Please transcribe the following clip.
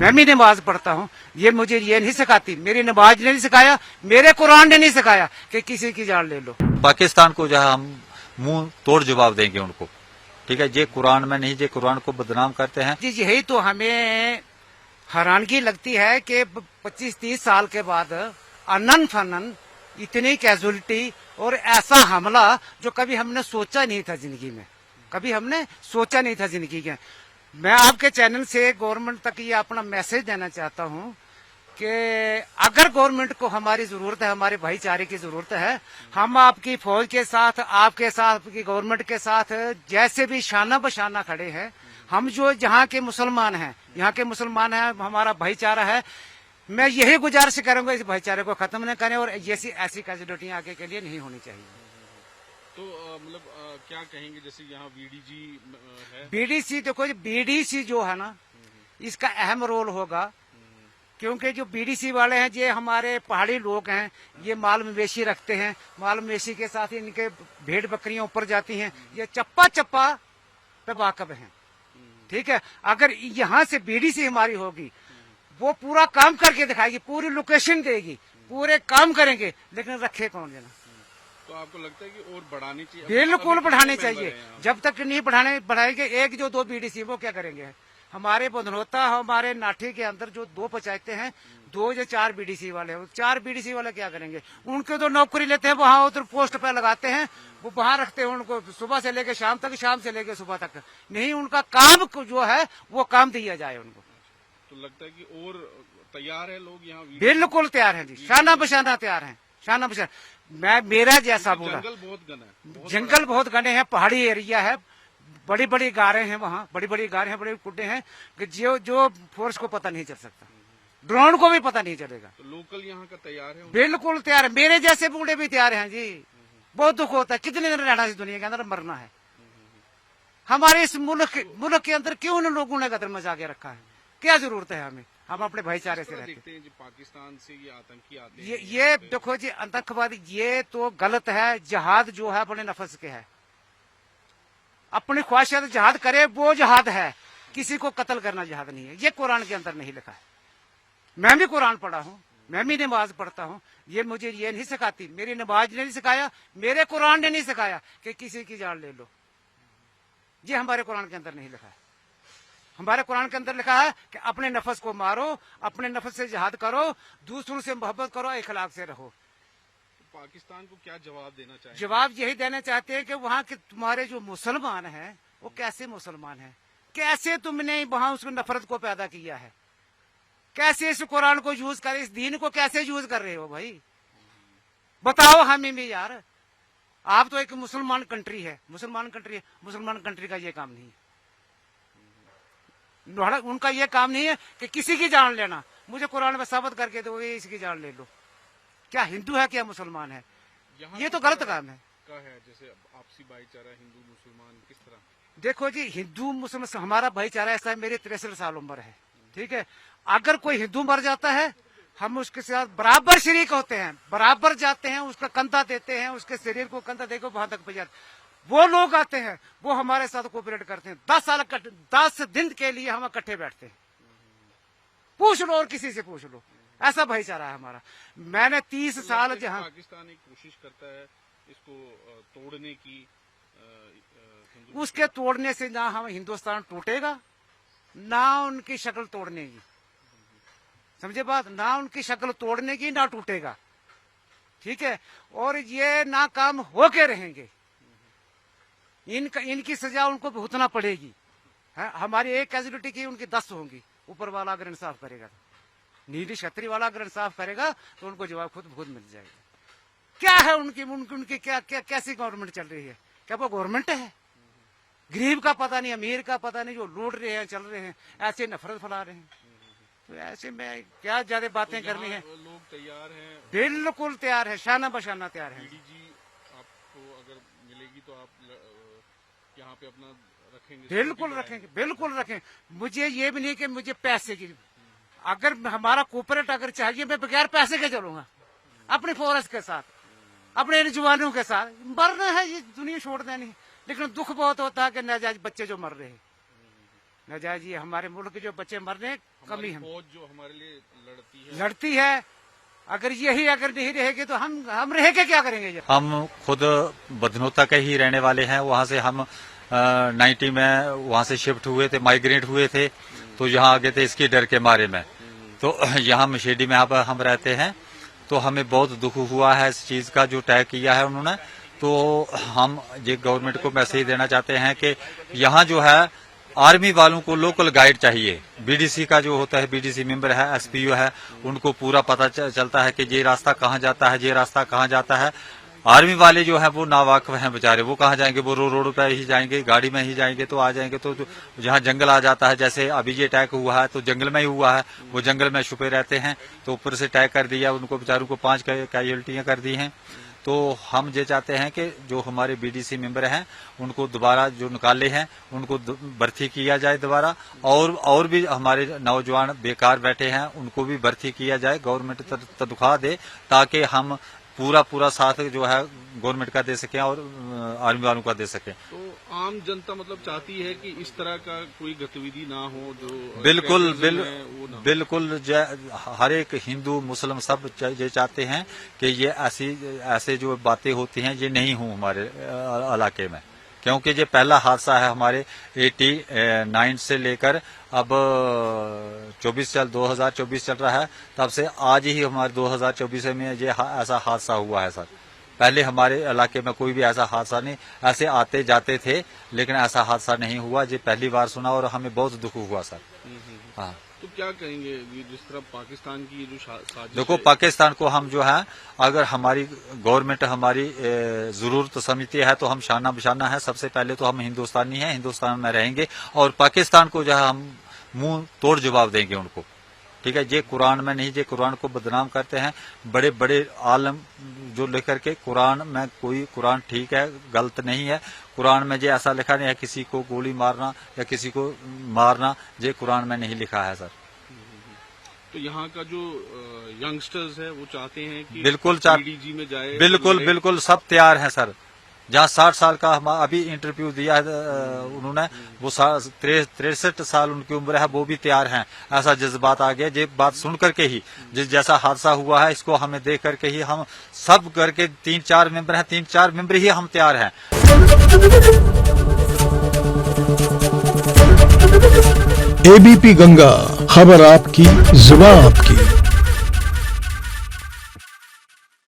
मैं भी नमाज पढ़ता हूँ, ये मुझे ये नहीं सिखाती, मेरी नमाज ने नहीं सिखाया, मेरे कुरान ने नहीं सिखाया कि किसी की जान ले लो। पाकिस्तान को जो है हम मुंह तोड़ जवाब देंगे उनको, ठीक है। ये कुरान में नहीं, ये कुरान को बदनाम करते हैं। जी यही तो हमें हैरानगी लगती है कि 25-30 साल के बाद अनन फनन इतनी कैजुअलिटी और ऐसा हमला जो कभी हमने सोचा नहीं था जिंदगी में, कभी हमने सोचा नहीं था जिंदगी के। मैं आपके चैनल से गवर्नमेंट तक ये अपना मैसेज देना चाहता हूँ कि अगर गवर्नमेंट को हमारी जरूरत है, हमारे भाईचारे की जरूरत है, हम आपकी फौज के साथ, आपके साथ, आपकी गवर्नमेंट के साथ जैसे भी शाना बशाना खड़े हैं। हम जो जहाँ के मुसलमान हैं, यहाँ के मुसलमान हैं, हमारा भाईचारा है। मैं यही गुजारिश करूंगा, इस भाईचारे को खत्म न करें और ऐसी कैजुअलिटियां आगे के लिए नहीं होनी चाहिए। तो मतलब क्या कहेंगे, जैसे यहाँ बीडीजी है, बीडीसी देखो, बीडीसी जो है ना, इसका अहम रोल होगा, क्योंकि जो बीडीसी वाले हैं ये हमारे पहाड़ी लोग हैं, ये माल मवेशी रखते हैं, माल मवेशी के साथ ही इनके भेड़ बकरियां ऊपर जाती हैं, ये चप्पा चप्पा पे वाकफ हैं, ठीक है। अगर यहाँ से बीडीसी हमारी होगी, वो पूरा काम करके दिखाएगी, पूरी लोकेशन देगी, पूरे काम करेंगे, लेकिन रखे कौन देना। तो आपको लगता है कि और बढ़ानी चाहिए? बिल्कुल बढ़ाने चाहिए, जब तक नहीं बढ़ाएंगे, एक जो 2 बीडीसी वो क्या करेंगे। हमारे बधनोता, हमारे नाठी के अंदर जो 2 पंचायतें हैं, 2 या 4 बीडीसी वाले हैं, 4 बीडीसी वाले क्या करेंगे। उनके तो नौकरी लेते हैं, वहां उधर पोस्ट पे लगाते हैं, वो वहां रखते हैं उनको सुबह से लेकर शाम तक, शाम से लेकर सुबह तक। नहीं, उनका काम जो है वो काम दिया जाए उनको। तो लगता है कि और तैयार है लोग यहाँ? बिल्कुल तैयार हैं जी, शाना बशाना तैयार हैं, शाना बशाना। मेरा जैसा बोला, जंगल बहुत घना है, जंगल बहुत घने हैं, पहाड़ी एरिया है, बड़ी बड़ी गारें हैं वहाँ, बड़ी बड़ी गारें हैं, बड़े कुड्डे हैं कि जो फोर्स को पता नहीं चल सकता, ड्रोन को भी पता नहीं चलेगा। तो लोकल यहाँ का तैयार है? बिल्कुल तैयार है, मेरे जैसे बूढ़े भी तैयार हैं जी। बहुत दुख होता है, कितने दिन रहना इस दुनिया के अंदर, मरना है। हमारे इस मुल्क के अंदर क्यों उन लोगों ने कदर मचा के रखा है, क्या जरूरत है हमें। हम अपने भाईचारे से रहते हैं। पाकिस्तान से ये आतंकी आते हैं, ये देखो जी, आतंकवादी ये तो गलत है। जहाद जो है अपने नफ्स के है, अपनी ख्वाहिशात जहाद करे, वो जहाद है, किसी को कत्ल करना जहाद नहीं है। ये कुरान के अंदर नहीं लिखा है। मैं भी कुरान पढ़ा हूँ, मैं भी नमाज पढ़ता हूँ, ये मुझे ये नहीं सिखाती, मेरी नमाज ने नहीं सिखाया, मेरे कुरान ने नहीं सिखाया कि किसी की जान ले लो। ये हमारे कुरान के अंदर नहीं लिखा है। हमारे कुरान के अंदर लिखा है कि अपने नफ्स को मारो, अपने नफ्स से जिहाद करो, दूसरों से मोहब्बत करो, इखलाक से रहो। पाकिस्तान को क्या जवाब देना चाहिए? जवाब यही देना चाहते हैं कि वहाँ के तुम्हारे जो मुसलमान हैं वो कैसे मुसलमान हैं, कैसे तुमने वहाँ उस नफरत को पैदा किया है, कैसे इस कुरान को यूज कर, इस दीन को कैसे यूज कर रहे हो भाई, बताओ हमें भी यार। आप तो एक मुसलमान कंट्री है, मुसलमान कंट्री का ये काम नहीं है। उनका ये काम नहीं है कि किसी की जान लेना, मुझे कुरान में साबित करके दो ये इसकी जान ले लो। क्या हिंदू है, क्या मुसलमान है, ये तो गलत काम है। जैसे आपसी भाईचारा हिंदू मुसलमान किस तरह? देखो जी, हिंदू मुसलमान हमारा भाईचारा ऐसा है, मेरी 63 साल उम्र है, ठीक है। अगर कोई हिंदू मर जाता है, हम उसके साथ बराबर शरीक होते हैं, बराबर जाते हैं, उसका कंधा देते हैं, उसके शरीर को कंधा देकर वहां तक पहुंच जाते। वो लोग आते हैं, वो हमारे साथ कोऑपरेट करते हैं। 10 दिन के लिए हम इकट्ठे बैठते हैं। पूछ लो और किसी से पूछ लो, ऐसा भाईचारा है हमारा। मैंने 30 साल जहाँ पाकिस्तान एक कोशिश करता है इसको तोड़ने की, उसके तोड़ने से ना हम हिंदुस्तान टूटेगा, ना उनकी शक्ल तोड़ने की, समझे बात, ना उनकी शक्ल तोड़ने की, ना टूटेगा, ठीक है। और ये ना काम होके रहेंगे, इनकी सजा उनको भुगतना पड़ेगी। हमारी एक कैजुअलिटी की, उनकी 10 होंगी। ऊपर वाला अगर इंसाफ करेगा, नीति क्षत्रिय वाला अगर इंसाफ करेगा तो उनको जवाब खुद मिल जाएगा। क्या है उनकी क्या कैसी गवर्नमेंट चल रही है, क्या वो गवर्नमेंट है? गरीब का पता नहीं, अमीर का पता नहीं, जो लूट रहे हैं, चल रहे हैं, ऐसे नफरत फैला रहे हैं। तो ऐसे में क्या ज्यादा बातें करनी है। लोग तैयार हैं, बिल्कुल तैयार है, शाना बशाना तैयार है। आपको अगर मिलेगी तो आप यहाँ पे अपना रखेंगे? बिल्कुल रखेंगे। मुझे ये भी नहीं कि मुझे पैसे की, अगर हमारा कोऑपरेट अगर चाहिए, मैं बगैर पैसे के चलूंगा, अपनी फोर्स के साथ, अपने जवानों के साथ। मरना है, ये दुनिया छोड़ देनी है, लेकिन दुख बहुत होता है कि नाजायज बच्चे जो मर रहे हैं, नाजायज ये हमारे मुल्क के जो बच्चे मरने कमी हम फौज जो हमारे लिए लड़ती है, लड़ती है। अगर यही अगर नहीं रहेगी तो हम रह के क्या करेंगे? जब हम खुद बदनोता के ही रहने वाले हैं। वहाँ से हम 90 में वहाँ से शिफ्ट हुए थे, माइग्रेट हुए थे, तो यहाँ आ गए थे इसके डर के मारे में। तो यहाँ मशेडी में हम रहते हैं, तो हमें बहुत दुख हुआ है इस चीज का जो तय किया है उन्होंने। तो हम ये गवर्नमेंट को मैसेज देना चाहते हैं कि यहाँ जो है आर्मी वालों को लोकल गाइड चाहिए। बीडीसी का जो होता है, बीडीसी मेंबर है, एसपीओ है, उनको पूरा पता चलता है कि ये रास्ता कहाँ जाता है, ये रास्ता कहाँ जाता है। आर्मी वाले जो है वो नावाकिफ हैं बेचारे, वो कहाँ जाएंगे? वो रोड पे ही जाएंगे, गाड़ी में ही जाएंगे, तो आ जाएंगे। तो जहाँ जंगल आ जाता है, जैसे अभी ये अटैक हुआ है तो जंगल में ही हुआ है, वो जंगल में छुपे रहते हैं, तो ऊपर से अटैक कर दिया उनको, बेचारों को 5 कैजुअल्टियां कर दी हैं। तो हम ये चाहते हैं कि जो हमारे बीडीसी मेंबर हैं उनको दोबारा जो निकाले हैं उनको भर्ती किया जाए दोबारा, और भी हमारे नौजवान बेकार बैठे हैं उनको भी भर्ती किया जाए, गवर्नमेंट तनख्वाह दे, ताकि हम पूरा साथ जो है गवर्नमेंट का दे सकें और आर्मी वालों का दे सकें। तो आम जनता मतलब चाहती है कि इस तरह का कोई गतिविधि ना हो जो बिल्कुल हर एक हिंदू मुस्लिम सब ये चाहते हैं कि ये ऐसे जो बातें होती हैं ये नहीं हो हमारे इलाके में, क्योंकि ये पहला हादसा है हमारे 89 से लेकर अब 2024 चल रहा है, तब से आज ही हमारे 2024 में ये ऐसा हादसा हुआ है सर। पहले हमारे इलाके में कोई भी ऐसा हादसा नहीं, ऐसे आते जाते थे लेकिन ऐसा हादसा नहीं हुआ। ये पहली बार सुना और हमें बहुत दुख हुआ सर। हाँ, तो क्या कहेंगे जिस तरह पाकिस्तान की जो साजिश देखो, पाकिस्तान को हम जो है, अगर हमारी गवर्नमेंट हमारी जरूरत समझती है तो हम शाना बशाना है। सबसे पहले तो हम हिंदुस्तानी हैं, हिंदुस्तान में रहेंगे, और पाकिस्तान को जो है हम मुंह तोड़ जवाब देंगे उनको। ठीक है, ये कुरान में नहीं, ये कुरान को बदनाम करते हैं बड़े बड़े आलम जो लेकर के। कुरान में कोई, कुरान ठीक है, गलत नहीं है। कुरान में ये ऐसा लिखा नहीं है किसी को गोली मारना या किसी को मारना, ये कुरान में नहीं लिखा है सर। तो यहाँ का जो यंगस्टर्स है वो चाहते हैं कि बिल्कुल बीडीजी में जाए, बिल्कुल सब तैयार हैं सर। जहाँ 60 साल का हम अभी इंटरव्यू दिया है उन्होंने, वो 63 साल उनकी उम्र है, वो भी तैयार हैं। ऐसा जज्बात आ गया, ये बात सुन करके ही, जैसा हादसा हुआ है इसको हमें देख करके ही हम सब करके 3-4 मेंबर हैं, 3-4 मेंबर ही हम तैयार हैं। एबीपी गंगा, खबर आपकी, जुबान आपकी।